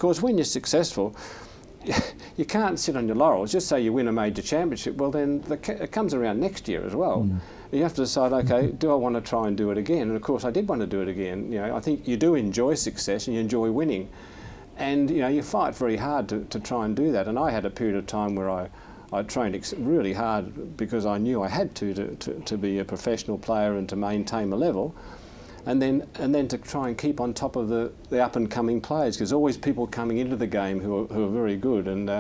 course, when you're successful, you can't sit on your laurels. Just say you win a major championship, well then it comes around next year as well. You have to decide, okay, do I want to try and do it again? And of course I did want to do it again. You know, I think you do enjoy success and you enjoy winning. And you know, you fight very hard to try and do that. And I had a period of time where I trained really hard because I knew I had to be a professional player and to maintain the level. And then to try and keep on top of the up-and-coming players, because always people coming into the game who are very good. And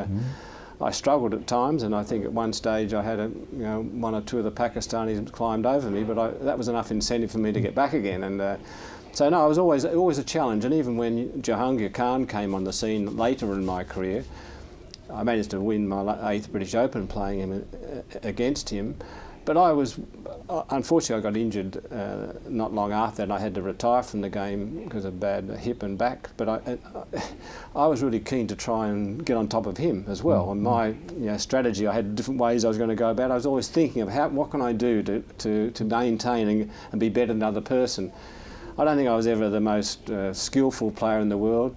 I struggled at times, and I think at one stage I had one or two of the Pakistanis climbed over me, but that was enough incentive for me to get back again. And so no, it was always a challenge. And even when Jahangir Khan came on the scene later in my career, I managed to win my 8th British Open playing him against him. But unfortunately I got injured not long after that, and I had to retire from the game because of bad hip and back. But I was really keen to try and get on top of him as well. And my strategy, I had different ways I was going to go about it. I was always thinking of what can I do to maintain and be better than the other person. I don't think I was ever the most skillful player in the world,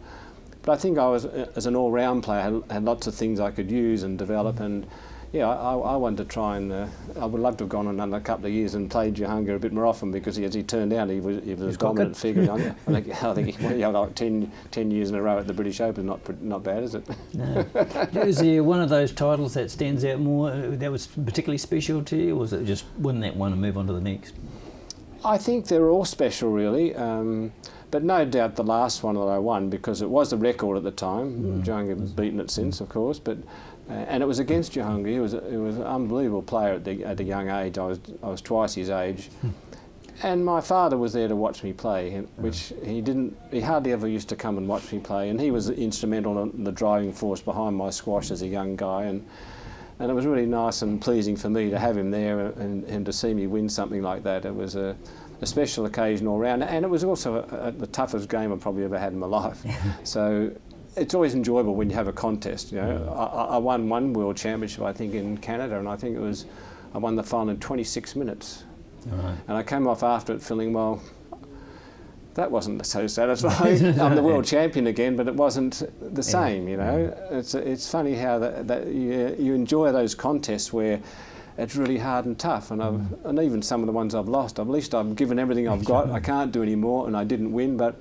but I think I was, as an all-round player, had lots of things I could use and develop. And yeah, I wanted to try and I would love to have gone on another couple of years and played Jahangir a bit more often, because as he turned out, he was a dominant figure. I think he had like 10 years in a row at the British Open. Not bad, is it? No. Is there one of those titles that stands out more, that was particularly special to you, or was it just win that one and move on to the next? I think they're all special, really. But no doubt the last one that I won, because it was the record at the time. Jahangir has beaten it since, of course, but and it was against Jahangir. He was an unbelievable player at a young age. I was twice his age, and my father was there to watch me play, which he hardly ever used to come and watch me play, and he was instrumental in the driving force behind my squash as a young guy. And it was really nice and pleasing for me to have him there and to see me win something like that. It was a special occasion all round, and it was also the toughest game I've probably ever had in my life. So it's always enjoyable when you have a contest. You know, I won one World Championship, I think, in Canada, and I think I won the final in 26 minutes. Right. And I came off after it feeling, well, that wasn't so satisfying. I'm the world champion again, but it wasn't the same. You know, it's funny how that you enjoy those contests where it's really hard and tough. And even some of the ones I've lost, at least I've given everything I've got. I can't do any more, and I didn't win, but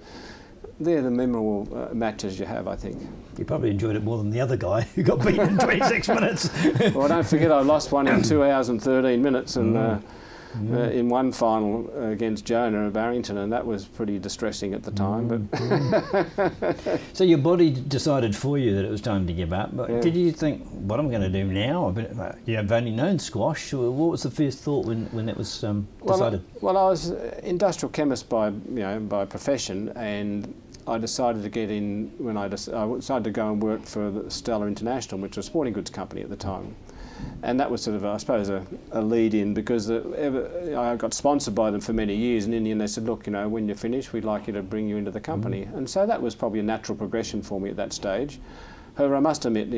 they're the memorable matches you have, I think. You probably enjoyed it more than the other guy who got beaten in 26 minutes. Well, don't forget I lost one in 2 hours and 13 minutes, and in one final against Jonah at Barrington, and that was pretty distressing at the time. But So your body decided for you that it was time to give up, but did you think, what am I going to do now? You've only known squash. What was the first thought when that was decided? Well, I was industrial chemist by profession, and I decided to get in when I decided to go and work for the Stella International, which was a sporting goods company at the time. And that was sort of, I suppose, a lead-in, because I got sponsored by them for many years, and in the end they said, look, when you're finished, we'd like you to bring you into the company. And so that was probably a natural progression for me at that stage. However, I must admit,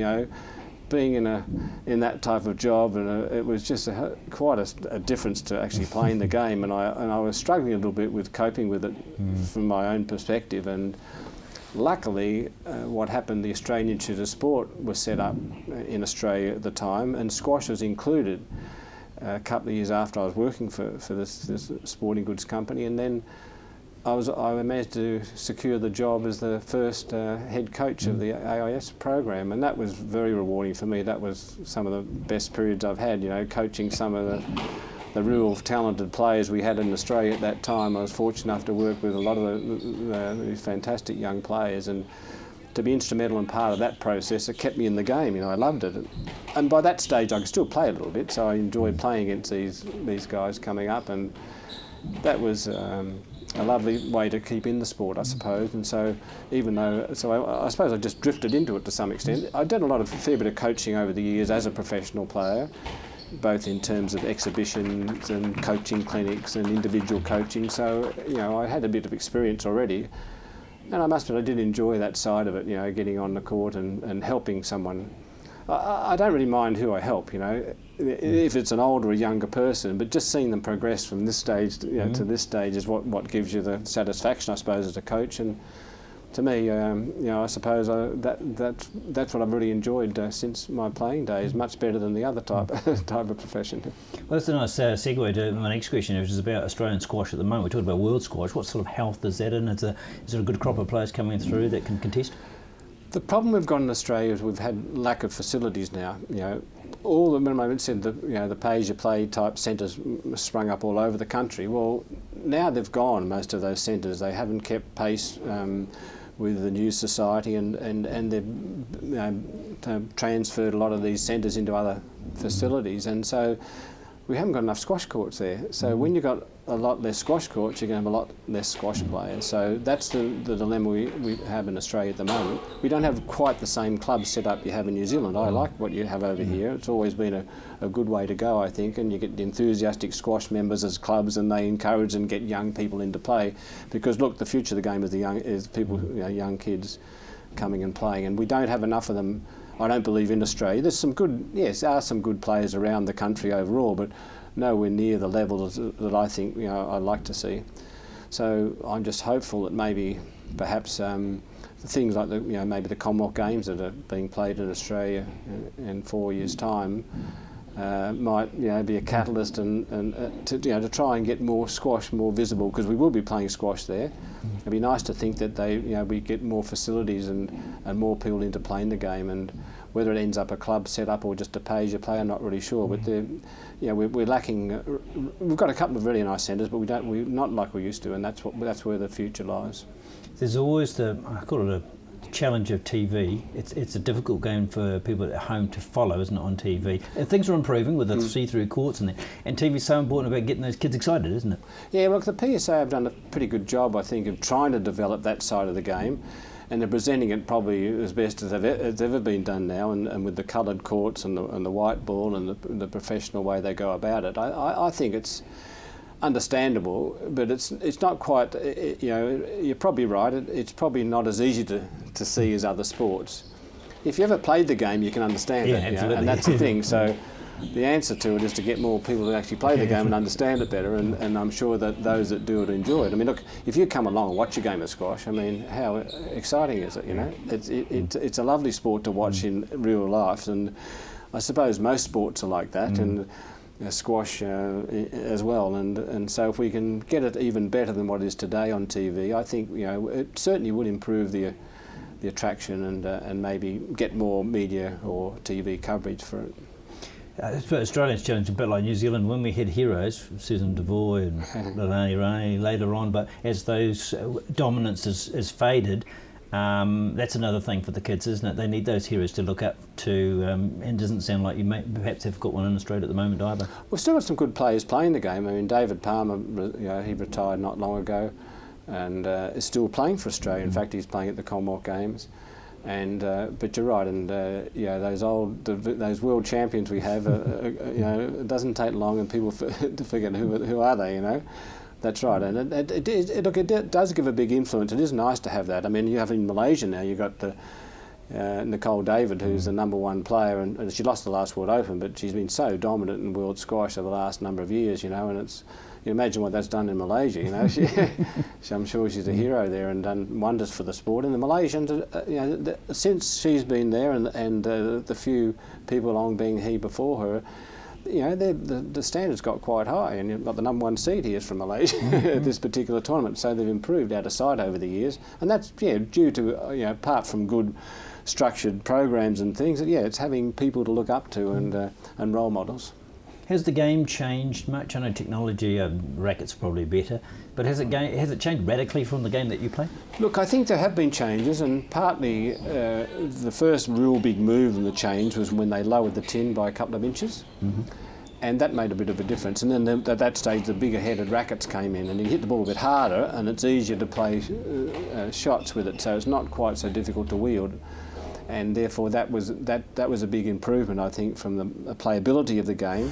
being in that type of job, and it was just quite a difference to actually playing the game, and I was struggling a little bit with coping with it from my own perspective. And luckily, what happened, the Australian Institute of Sport was set up in Australia at the time, and squash was included a couple of years after I was working for this sporting goods company. And then I managed to secure the job as the first head coach of the AIS program, and that was very rewarding for me. That was some of the best periods I've had, coaching some of the real talented players we had in Australia at that time. I was fortunate enough to work with a lot of these fantastic young players, and to be instrumental and part of that process, it kept me in the game. I loved it. And by that stage I could still play a little bit, so I enjoyed playing against these guys coming up, and that was a lovely way to keep in the sport, I suppose. And so I suppose I just drifted into it to some extent. I did a fair bit of coaching over the years as a professional player, both in terms of exhibitions and coaching clinics and individual coaching. So, I had a bit of experience already. And I must admit, I did enjoy that side of it, getting on the court and helping someone. I don't really mind who I help, if it's an older or younger person, but just seeing them progress from this stage to this stage is what gives you the satisfaction, I suppose, as a coach. And to me, I suppose that's what I've really enjoyed since my playing days. Much better than the other type of profession. Well, that's a nice segue to my next question, which is about Australian squash at the moment. We're talking about world squash. What sort of health is that in? Is there a good crop of players coming through that can contest? The problem we've got in Australia is we've had lack of facilities now. All the minimum I said the pay-as-you-play type centres sprung up all over the country. Well, now they've gone, most of those centres. They haven't kept pace with the new society, and they've transferred a lot of these centres into other facilities, and so we haven't got enough squash courts there. So when you've got a lot less squash courts, you're going to have a lot less squash players. So that's the dilemma we have in Australia at the moment. We don't have quite the same club set up you have in New Zealand. I like what you have over here. It's always been a good way to go, I think, and you get the enthusiastic squash members as clubs, and they encourage and get young people into play. Because look, the future of the game is people, young kids coming and playing, and we don't have enough of them. I don't believe in Australia. There's some good, there are some good players around the country overall, but nowhere near the level that I think I'd like to see. So I'm just hopeful that perhaps things like maybe the Commonwealth Games that are being played in Australia in 4 years' time might be a catalyst to try and get more squash more visible, because we will be playing squash there. It'd be nice to think that we get more facilities and more people into playing the game, and whether it ends up a club set up or just a pay-as-you-play, I'm not really sure. But we're lacking. We've got a couple of really nice centres, but we're not like we used to, and that's where the future lies. There's always I call it a challenge of TV. It's a difficult game for people at home to follow, isn't it, on TV? Things are improving with the see-through courts and TV's so important about getting those kids excited, isn't it? Yeah, look, the PSA have done a pretty good job, I think, of trying to develop that side of the game, and they're presenting it probably as best as it's ever been done now, and with the coloured courts and the white ball and the professional way they go about it. I think it's understandable, but it's not quite. You're probably right. It's probably not as easy to see as other sports. If you ever played the game, you can understand it, and that's the thing. So the answer to it is to get more people to actually play the game and understand it better, and I'm sure that those that do it enjoy it. I mean, look, if you come along and watch a game of squash, I mean, how exciting is it? It's a lovely sport to watch in real life, and I suppose most sports are like that, and squash as well, and so if we can get it even better than what it is today on TV, I think it certainly would improve the attraction and maybe get more media or TV coverage for it. Australia's challenge a bit like New Zealand when we had heroes, Susan Devoy and Lelani Ray later on, but as those dominance has faded, that's another thing for the kids, isn't it? They need those heroes to look up to, and it doesn't sound like you perhaps have got one in Australia at the moment either. We've still got some good players playing the game. I mean, David Palmer, he retired not long ago, and is still playing for Australia. In fact, he's playing at the Commonwealth Games. And but you're right, and those world champions we have, it doesn't take long, and people to forget who are they, That's right, and it does give a big influence. It is nice to have that. I mean, you have in Malaysia now, you've got Nicole David, who's the #1 player, and she lost the last World Open, but she's been so dominant in world squash over the last number of years, and you imagine what that's done in Malaysia, I'm sure she's a hero there and done wonders for the sport. And the Malaysians, since she's been there, and the few people along being he before her, the standards got quite high, and you've got the #1 seed here from Malaysia at this particular tournament. So they've improved out of sight over the years, and that's due to apart from good structured programs and things. It's having people to look up to and role models. Has the game changed much? I know technology, rackets probably better, but has it changed radically from the game that you play? Look, I think there have been changes, and partly the first real big move in the change was when they lowered the tin by a couple of inches, and that made a bit of a difference. And then at that stage, the bigger headed rackets came in, and you hit the ball a bit harder, and it's easier to play shots with it, so it's not quite so difficult to wield. And therefore that was a big improvement, I think, from the playability of the game.